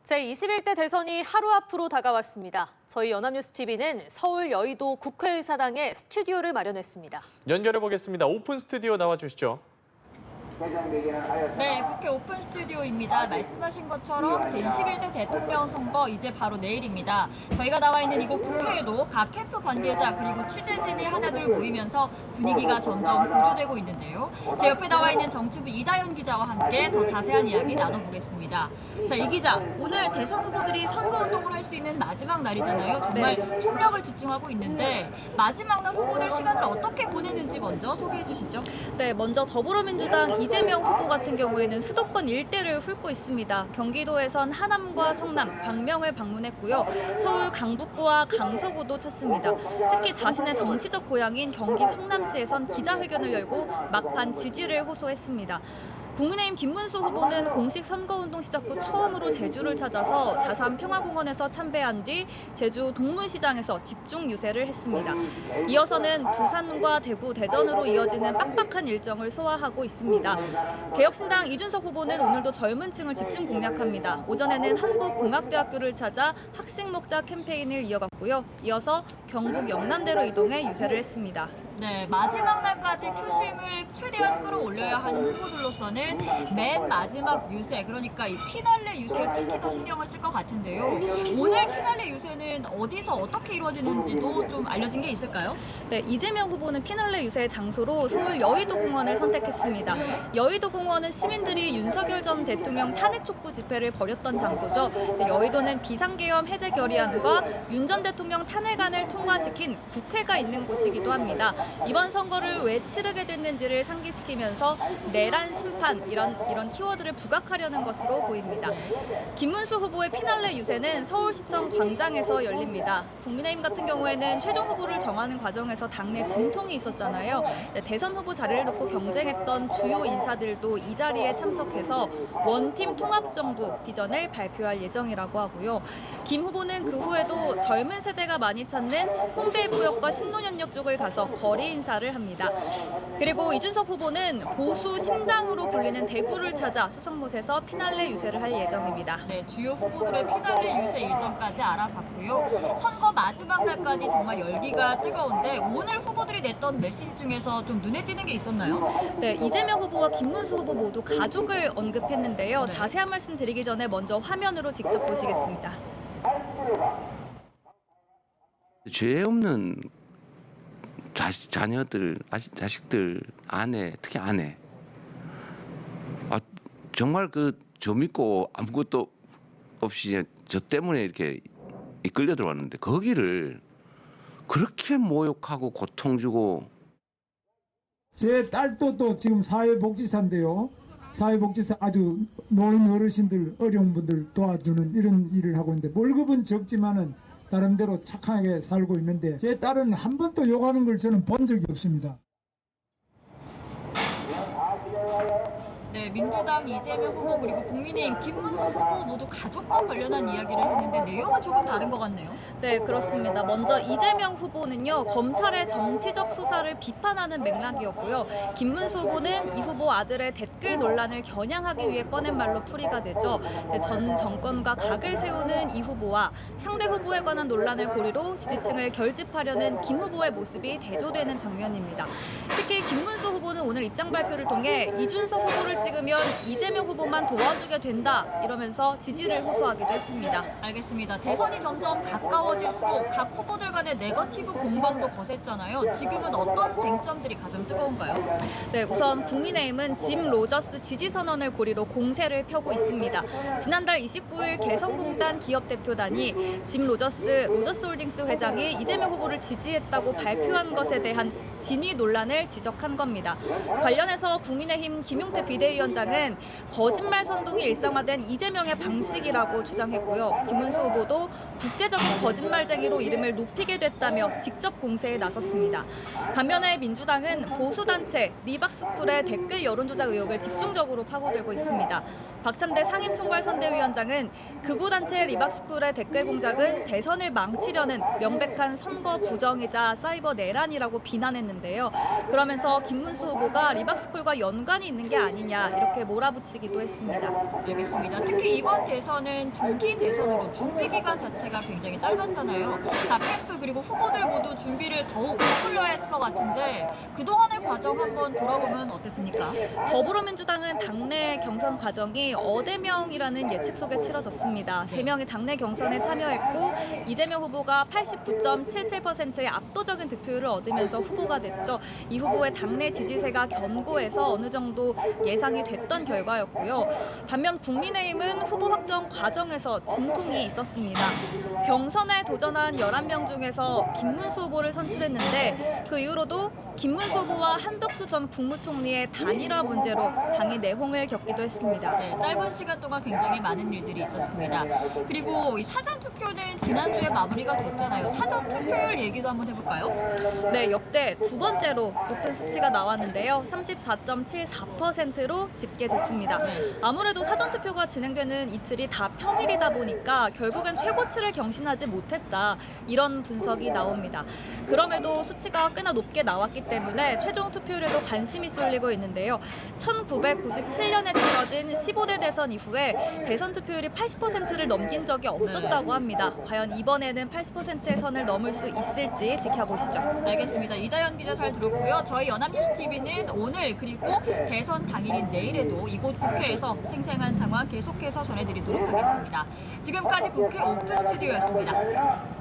제21대 대선이 하루 앞으로 다가왔습니다. 저희 연합뉴스TV는 서울 여의도 국회의사당에 스튜디오를 마련했습니다. 연결해 보겠습니다. 오픈 스튜디오 나와주시죠. 네, 국회 오픈 스튜디오입니다. 말씀하신 것처럼 제21대 대통령 선거 이제 바로 내일입니다. 저희가 나와 있는 이곳 국회에도 각 캠프 관계자 그리고 취재진이 하나둘 모이면서 분위기가 점점 고조되고 있는데요. 제 옆에 나와 있는 정치부 이다연 기자와 함께 더 자세한 이야기 나눠보겠습니다. 자, 이 기자, 오늘 대선 후보들이 선거운동을 할 수 있는 마지막 날이잖아요. 정말 총력을 집중하고 있는데 마지막 날 후보들 시간을 어떻게 보내는지 먼저 소개해 주시죠. 네, 먼저 더불어민주당 이재명 후보 같은 경우에는 수도권 일대를 훑고 있습니다. 경기도에선 하남과 성남, 광명을 방문했고요. 서울 강북구와 강서구도 찾습니다. 특히 자신의 정치적 고향인 경기 성남시에선 기자회견을 열고 막판 지지를 호소했습니다. 국민의힘 김문수 후보는 공식 선거운동 시작 후 처음으로 제주를 찾아서 4.3 평화공원에서 참배한 뒤 제주 동문시장에서 집중 유세를 했습니다. 이어서는 부산과 대구, 대전으로 이어지는 빡빡한 일정을 소화하고 있습니다. 개혁신당 이준석 후보는 오늘도 젊은 층을 집중 공략합니다. 오전에는 한국공학대학교를 찾아 학식 먹자 캠페인을 이어갔고요. 이어서 경북 영남대로 이동해 유세를 했습니다. 네, 마지막 날까지 표심을 최대한 끌어올려야 하는 후보들로서는 맨 마지막 유세, 그러니까 이 피날레 유세를 특히 더 신경을 쓸 것 같은데요. 오늘 피날레 유세는 어디서 어떻게 이루어지는지도 좀 알려진 게 있을까요? 네, 이재명 후보는 피날레 유세의 장소로 서울 여의도공원을 선택했습니다. 여의도공원은 시민들이 윤석열 전 대통령 탄핵 촉구 집회를 벌였던 장소죠. 여의도는 비상계엄 해제 결의안과 윤 전 대통령 탄핵안을 통과시킨 국회가 있는 곳이기도 합니다. 이번 선거를 왜 치르게 됐는지를 상기시키면서 내란 심판 이런 키워드를 부각하려는 것으로 보입니다. 김문수 후보의 피날레 유세는 서울시청 광장에서 열립니다. 국민의힘 같은 경우에는 최종 후보를 정하는 과정에서 당내 진통이 있었잖아요. 대선 후보 자리를 놓고 경쟁했던 주요 인사들도 이 자리에 참석해서 원팀 통합정부 비전을 발표할 예정이라고 하고요. 김 후보는 그 후에도 젊은 세대가 많이 찾는 홍대부역과 신논현역 쪽을 가서 거리 인사를 합니다. 그리고 이준석 후보는 보수 심장으로 불리는 대구를 찾아 수성못에서 피날레 유세를 할 예정입니다. 네, 주요 후보들의 피날레 유세 일정까지 알아봤고요. 선거 마지막 날까지 정말 열기가 뜨거운데 오늘 후보들이 냈던 메시지 중에서 좀 눈에 띄는 게 있었나요? 네, 이재명 후보와 김문수 후보 모두 가족을 언급했는데요. 네. 자세한 말씀 드리기 전에 먼저 화면으로 직접 보시겠습니다. 죄 없는 자녀들, 자식들, 아내, 특히 아내. 정말 저 믿고 아무것도 없이 저 때문에 이렇게 끌려 들어왔는데 거기를 그렇게 모욕하고 고통 주고. 제 딸도 또 지금 사회복지사인데요. 사회복지사 아주 노인 어르신들, 어려운 분들 도와주는 이런 일을 하고 있는데 월급은 적지만은 나름대로 착하게 살고 있는데 제 딸은 한 번도 욕하는 걸 저는 본 적이 없습니다. 네, 민주당 이재명 후보 그리고 국민의힘 김문수 후보 모두 가족과 관련한 이야기를 했는데 내용은 조금 다른 것 같네요. 네, 그렇습니다. 먼저 이재명 후보는요, 검찰의 정치적 수사를 비판하는 맥락이었고요. 김문수 후보는 이 후보 아들의 댓글 논란을 겨냥하기 위해 꺼낸 말로 풀이가 되죠. 전 정권과 각을 세우는 이 후보와 상대 후보에 관한 논란을 고리로 지지층을 결집하려는 김 후보의 모습이 대조되는 장면입니다. 특히 김문수 후보는 오늘 입장 발표를 통해 이준석 후보를 찍으면 이재명 후보만 도와주게 된다 이러면서 지지를 호소하기도 했습니다. 알겠습니다. 대선이 점점 가까워질수록 각 후보들 간의 네거티브 공방도 거셌잖아요. 지금은 어떤 쟁점들이 가장 뜨거운가요? 네, 우선 국민의힘은 짐 로저스 지지 선언을 고리로 공세를 펴고 있습니다. 지난달 29일 개성공단 기업대표단이 짐 로저스홀딩스 회장이 이재명 후보를 지지했다고 발표한 것에 대한 진위 논란을 지적한 겁니다. 관련해서 국민의힘 김용태 비대위원장은 거짓말 선동이 일상화된 이재명의 방식이라고 주장했고요. 김문수 후보도 국제적인 거짓말쟁이로 이름을 높이게 됐다며 직접 공세에 나섰습니다. 반면에 민주당은 보수단체 리박스쿨의 댓글 여론조작 의혹을 집중적으로 파고들고 있습니다. 박찬대 상임총괄선대위원장은 극우 단체 리박스쿨의 댓글 공작은 대선을 망치려는 명백한 선거 부정이자 사이버 내란이라고 비난했는데 선언했는데요. 그러면서 김문수 후보가 리박스쿨과 연관이 있는 게 아니냐 이렇게 몰아붙이기도 했습니다. 알겠습니다. 특히 이번 대선은 조기 대선으로 준비 기간 자체가 굉장히 짧았잖아요. 각 캠프 그리고 후보들 모두 준비를 더욱 서둘러야 했을 것 같은데 그동안의 과정 한번 돌아보면 어땠습니까? 더불어민주당은 당내 경선 과정이 어대명이라는 예측 속에 치러졌습니다. 3명이 당내 경선에 참여했고 이재명 후보가 89.77%의 압도적인 득표율을 얻으면서 후보가 됐죠. 이 후보의 당내 지지세가 견고해서 어느 정도 예상이 됐던 결과였고요. 반면 국민의힘은 후보 확정 과정에서 진통이 있었습니다. 경선에 도전한 11명 중에서 김문수 후보를 선출했는데 그 이후로도 김문수 후보와 한덕수 전 국무총리의 단일화 문제로 당이 내홍을 겪기도 했습니다. 네, 짧은 시간 동안 굉장히 많은 일들이 있었습니다. 그리고 이 사전 투표는 지난주에 마무리가 됐잖아요. 사전 투표율 얘기도 한번 해볼까요? 네, 역대 두 번째로 높은 수치가 나왔는데요. 34.74%로 집계됐습니다. 아무래도 사전투표가 진행되는 이틀이 다 평일이다 보니까 결국엔 최고치를 경신하지 못했다. 이런 분석이 나옵니다. 그럼에도 수치가 꽤나 높게 나왔기 때문에 최종 투표율에도 관심이 쏠리고 있는데요. 1997년에 치러진 15대 대선 이후에 대선 투표율이 80%를 넘긴 적이 없었다고 합니다. 과연 이번에는 80%의 선을 넘을 수 있을지 지켜보시죠. 알겠습니다. 이다연 기자 잘 들었고요. 저희 연합뉴스TV는 오늘 그리고 대선 당일인 내일에도 이곳 국회에서 생생한 상황 계속해서 전해드리도록 하겠습니다. 지금까지 국회 오픈 스튜디오였습니다.